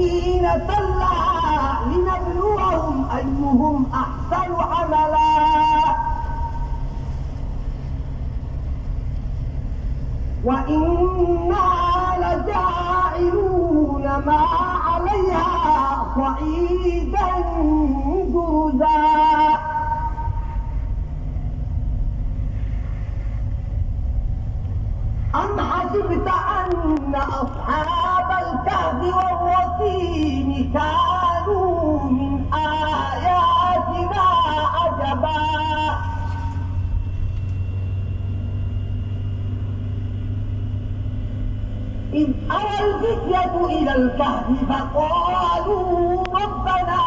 زينة لها لنبلوهم أيهم أحسن عملا وإنا لجاعلون ما عليها صعيدا جرزا أم حسبت أن أصحاب الكهف والرقيم كانوا من آياتنا عجبا إذ أوى الفتية إلى الكهف فقالوا ربنا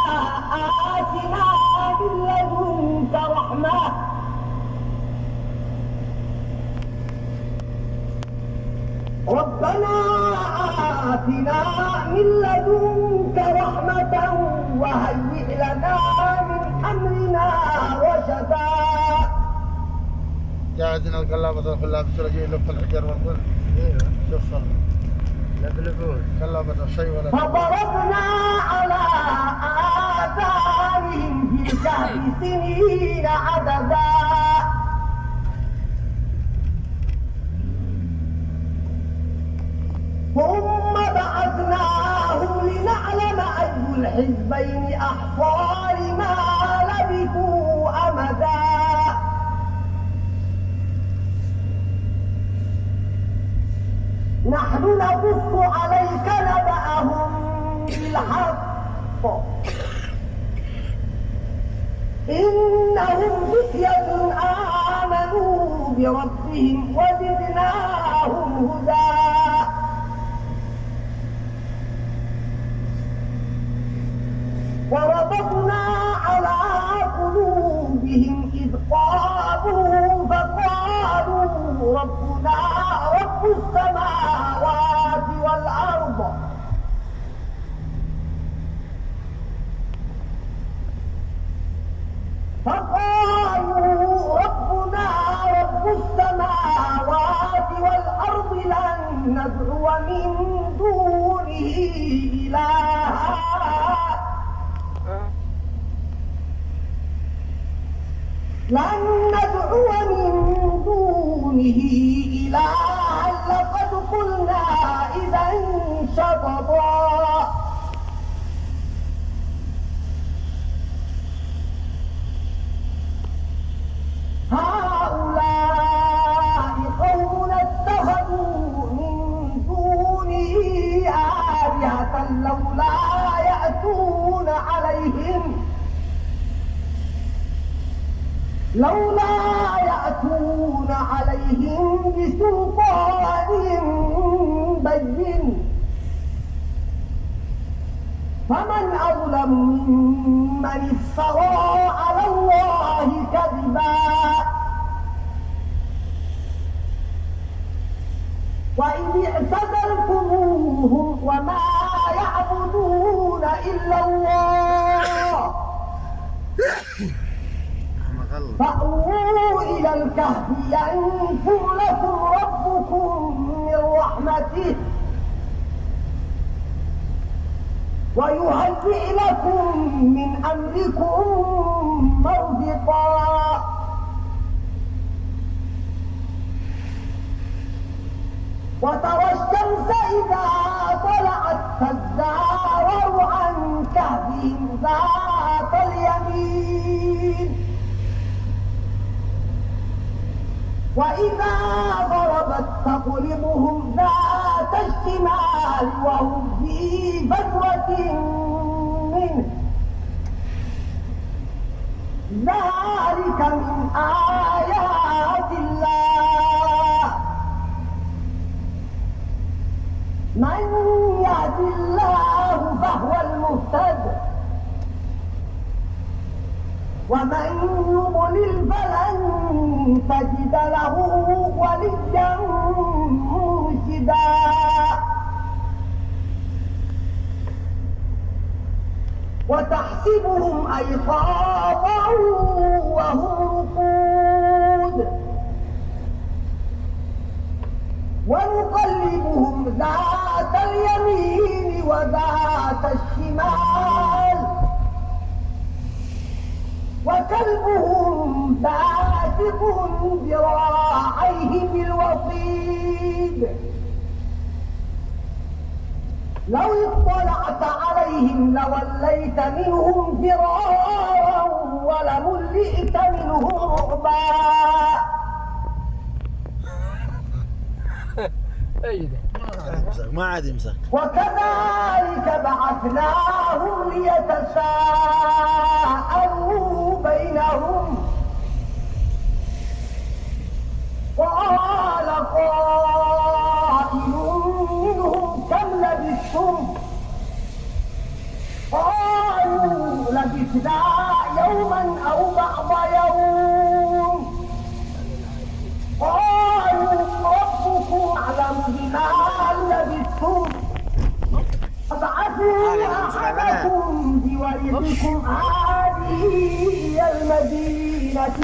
آتنا من لدنك رحمة وهيئ لنا من أمرنا رشدا. جاهزين القلابة كلها بسرعة لف الحجر والظل. ايوه شوف صار لفلفون قلابة الشيء ولا فضربنا على آذانهم في الكهف سنين عددا ثم بعثناهم لنعلم أي الحزبين أحصى لما لبثوا أمدا. نحن نقص عليك نبأهم بالحق إنهم فتية آمنوا بربهم وزدناهم هدى. وربطنا على قلوبهم إذ قاموا فقالوا ربنا رب السماوات والأرض لن ندعو من دونه إلها لن ندعو من دونه إلها لقد قلنا إذا شططا. هؤلاء قوم اتخذوا من دونه آلهة لولا يأتون عليهم بسلطان بين فمن أظلم ممن افترى على الله كذبا. وإذ اعتزلتموهم وما يعبدون إلا الله فأووا إلى الكهف ينشر لكم ربكم من رحمته ويهيئ لكم من أمركم مرفقا. وترى الشمس إذا طلعت تزاور عن كهفهم ذات اليمين وإذا غربت تقلبهم ذات الشمال وهم في فجوة منه ذلك من آيات الله. من يهد الله فهو المهتد ومن يضلل فلن تجد له وليا مرشدا. وتحسبهم أيقاظا وهم رقود ونقلبهم ذات اليمين وذات الشمال وكلبهم باسط ذراعيه بالوصيد لو اطلعت عليهم لوليت منهم فرارا ولملئت منهم رعبا. ما عاد يمسك. وكذلك بعثناهم ليتساءلوا بينهم قال قائل منهم كم لبثتم قالوا لبثنا يوما أو بعض يوم قالوا ربكم أعلم بما لبثتم فابعثوا أحدكم بورقكم هذه إلى المدينة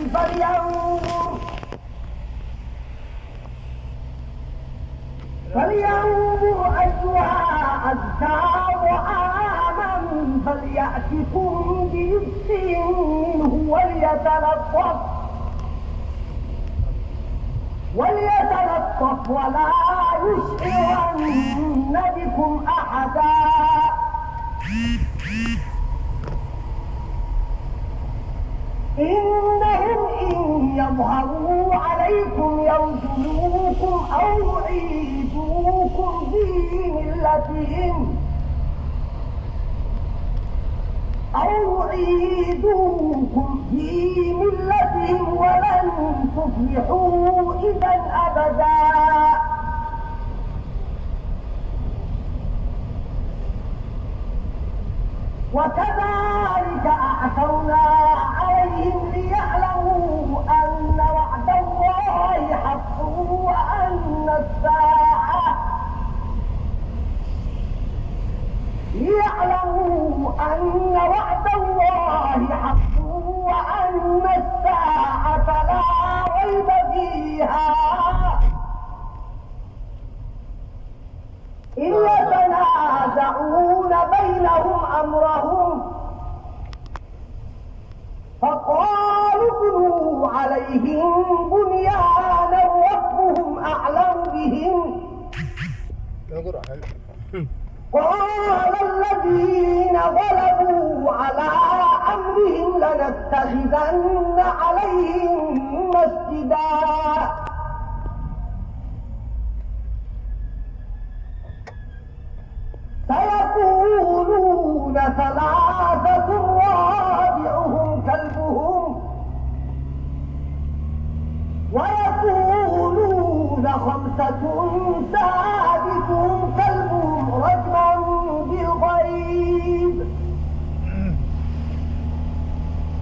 فلينظر أيها أزكى طعاما فليأتكم برزق منه وليتلطف ولا يشعرن بكم أحدا. إنهم إن يظهروا عليكم يرجموكم أو يعيدوكم في ملتهم ولن تفلحوا إذا أبدا. وكذلك أعثرنا عليهم ليعلموا أن وعد الله حق وأن الساعة لا ريب فيها إن يتنازعون بينهم أمرهم فقالوا ابنوا عليهم بنيانا ربهم أعلم بهم. قال الذين غلبوا على أمرهم لنتخذن عليهم مسجدا. سيقولون ثلاثة رابعهم كلبهم ويقولون خمسة سادسهم كلبهم رجما بالغيب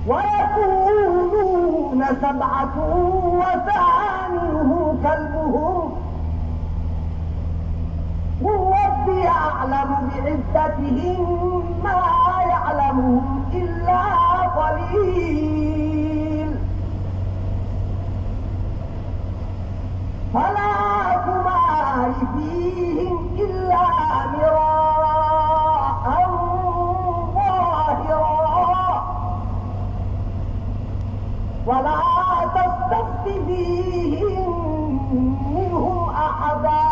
ويقولون سبعة وثامنهم كلبهم قل ربي أعلم بعزتهم ما يعلمهم إلا قليل فلا تمار فيهم إلا مراء ظاهرا ولا تستفت فيهم منهم أحدا.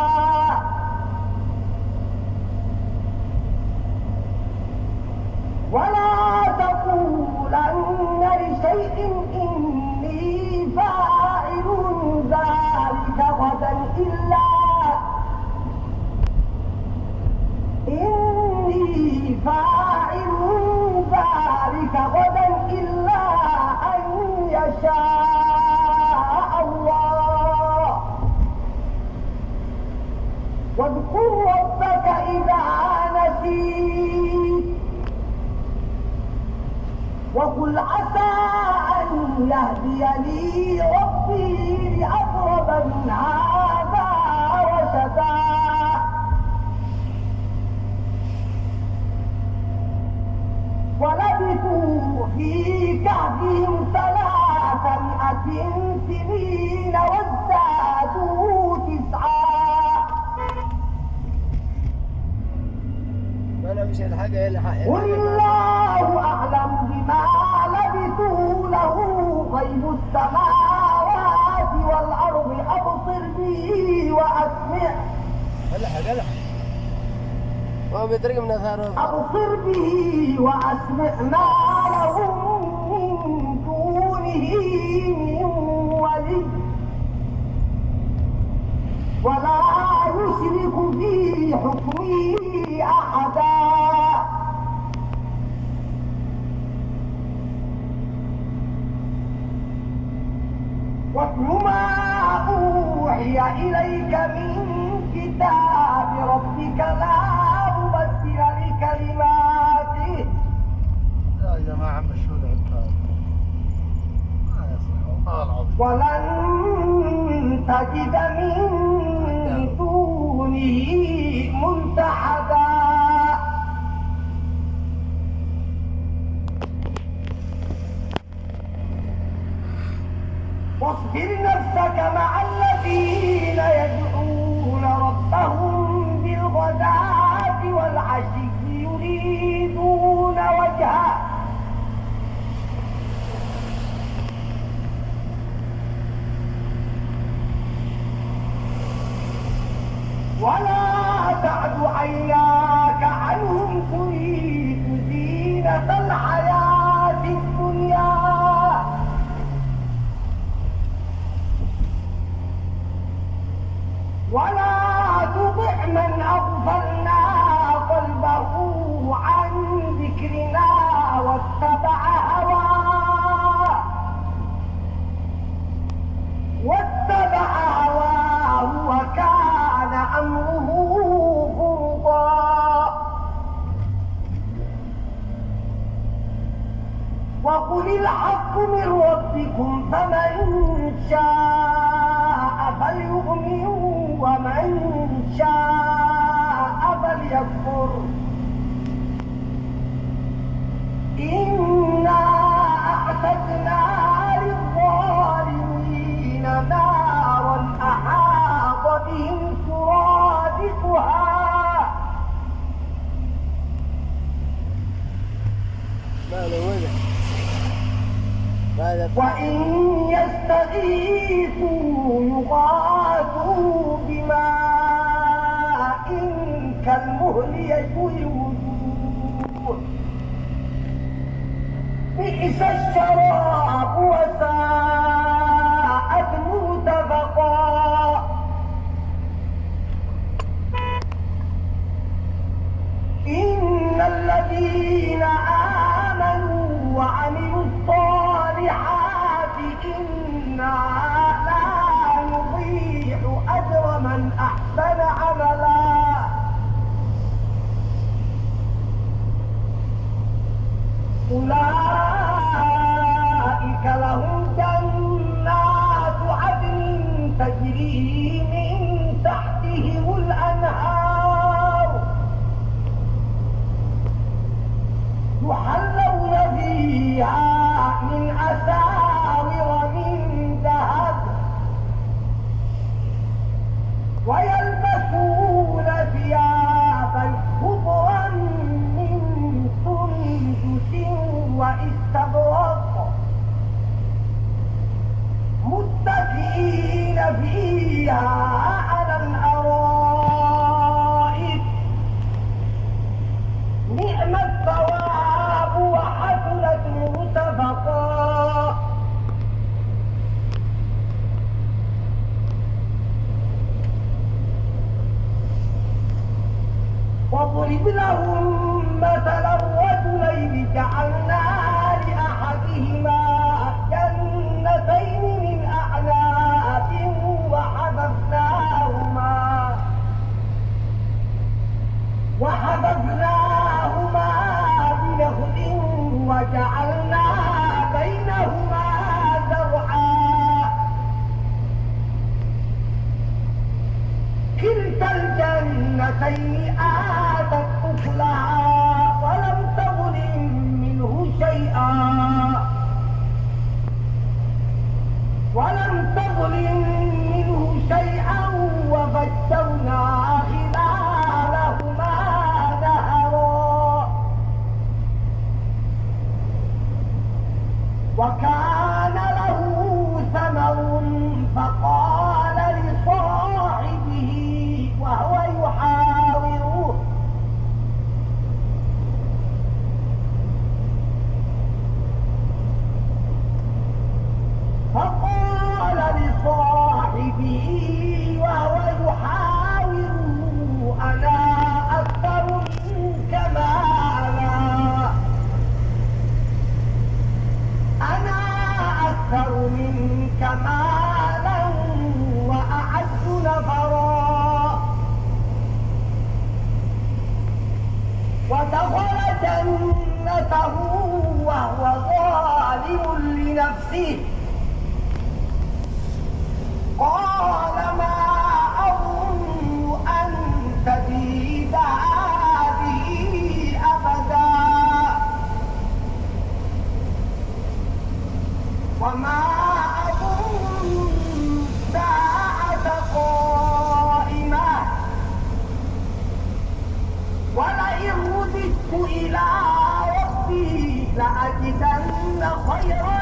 ولا تقولن لشيء إني فاعل ذلك غدا إلا أن يشاء الله. واذكر ربك إذا نسيت وقل عسى أن يهديني ربي لأقرب من هذا رشدا. ولبثوا في كهفهم 300 سنين وازدادوا 9 أنا مش الحاجة الحق. والله أعلم بما لبثوا له غيب السماوات والأرض أبصر به وأسمع. هلا هو بيترجم من أثاره. أبصر به وأسمع ما لهم من دونه من ولي ولا يشرك في حكمه أحدا. واتل ما أوحي إليك من كتاب ربك لا مبدل لكلماته. يا جماعة مشهود عالكار ما يصلح العظيم. ولن تجد من دونه ملتحدا. واصبر نفسك مع الذين يدعون ربهم بالغداة والعشي يريدون وجهه ولا تعد عيناك عنهم تريد زينة الحياة الدنيا ولا تطع من أغفلنا قلبه عن ذكرنا واتبع هواه وكان أمره فرطا. وقل الحق من ربكم فمن شاء فليؤمن ومن شاء فليكفر. إنا أعتدنا للظالمين نارا أحاط بهم سرادقها وإن يستغيثوا يغاثوا بماء كالمهل يشوي الوجوه بئس الشراب وساءت مرتفقا. إن الذين آمنوا وعملوا الصالحات إنا لا نضيع أجر من أحسن عملا. أولئك لهم جنات عدن تجري من تحتهم الأنهار يحلون فيها من أساور من ذهب ويلبسون ثيابا خضرا من سندس واستبرق متكئين فيها على الأرائك نعم الثواب وحسنت مرتفقا. واضرب لهم مثلا رجلين جعلنا لأحدهما جنتين من أعناب وحفظناهما بنخل وجعلنا بينهما زرعا. كلتا الجنتين آتت أكلها ولم تظلم منه شيئا وفجرنا خلالهما نهرا. ودخل جنته وهو ظالم لنفسه قال ما أظن أن تبيد هذه أبدا وما أظن الساعة قائمة ولئن رددت إلى ربي لأجدن خيرا